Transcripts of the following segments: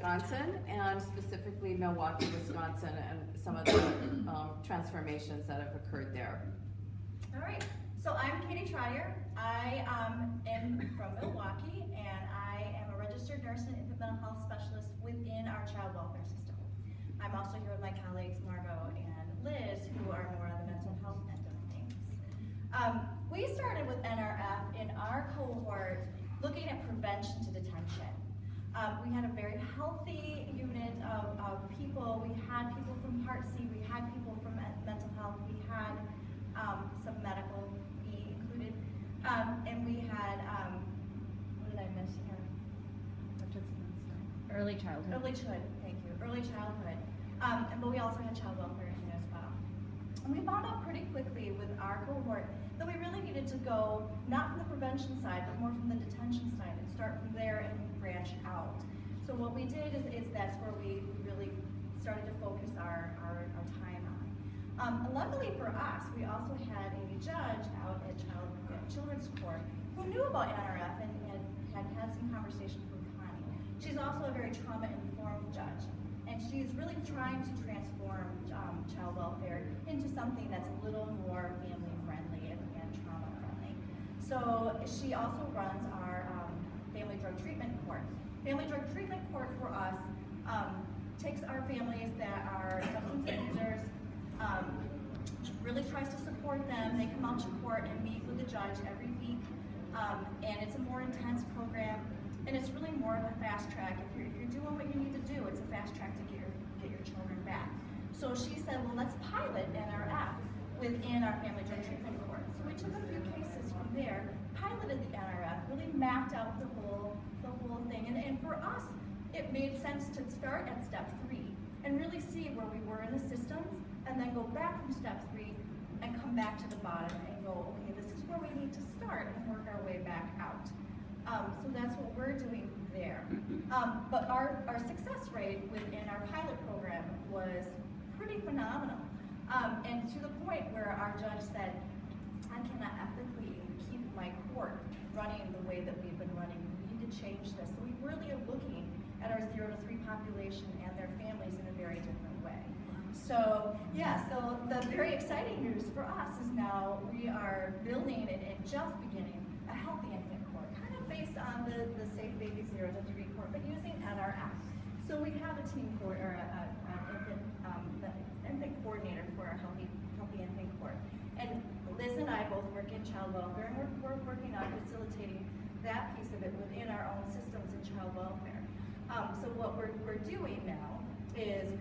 Wisconsin, and specifically Milwaukee, Wisconsin, and some of the transformations that have occurred there. All right, so I'm Katie Trier. I am from Milwaukee, and I am a registered nurse and infant mental health specialist within our child welfare system. I'm also here with my colleagues Margot and Liz, who are more on the mental health end of things. We started with NRF in our cohort looking at prevention to detention. We had a very healthy unit of people. We had people from Heart C, we had people from mental health, we had some medical be included, and we had, what did I miss here? Early childhood. Early childhood, thank you, early childhood. But we also had child welfare in here as well. And we found out pretty quickly with our cohort that we really needed to go, not from the prevention side, but more from the detention side, and start from there and branch out. So what we did is that's where we really started to focus our time on. Luckily for us, we also had a judge out at Children's Court who knew about NRF and had some conversation with Connie. She's also a very trauma-informed judge, and she's really trying to transform child welfare into something that's a little more family-friendly and trauma-friendly. So she also runs our Family Drug Treatment Court. Family Drug Treatment Court for us takes our families that are substance abusers, really tries to support them. They come out to court and meet with the judge every week, and it's a more intense program, and it's really more of a fast track. If you're doing what you need to do, it's a fast track to get your children back. So she said, well, let's pilot NRF within our Family Drug Treatment Court. So we took a few cases from there, piloted the NRF, really mapped out the whole thing, and for us, it made sense to start at step 3 and really see where we were in the systems, and then go back from step 3 and come back to the bottom and go, okay, this is where we need to start and work our way back out. So that's what we're doing there. But our success rate within our pilot program was pretty phenomenal. And to the point where our judge said, I cannot ethically keep my court running the way that we've been running. We need to change this. So we really are looking at our 0 to 3 population and their families in a very different way. So yeah, so the very exciting news for us is now we are building and just beginning a healthy infant court, kind of based on the Safe Baby 0 to 3 court, but using NRF. So we have a team or infant coordinator for our healthy infant court. And Liz and I both work in child welfare, and we're working on facilitating that piece of it within our own systems in child welfare. So what we're doing now is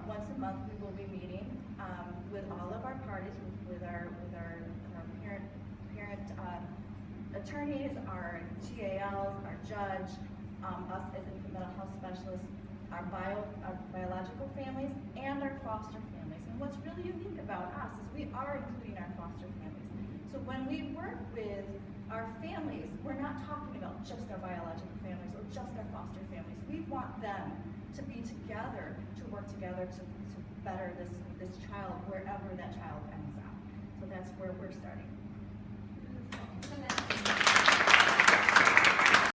once a month we will be meeting with all of our parties, with our parent attorneys, our GALs, our judge, us as infant mental health specialists, our biological families, and our foster families. And what's really unique about us is we are including our foster families. So when we work with our families, we're not talking about just our biological families or just our foster families. We want them to be together, to work together to better this child wherever that child ends up. So that's where we're starting.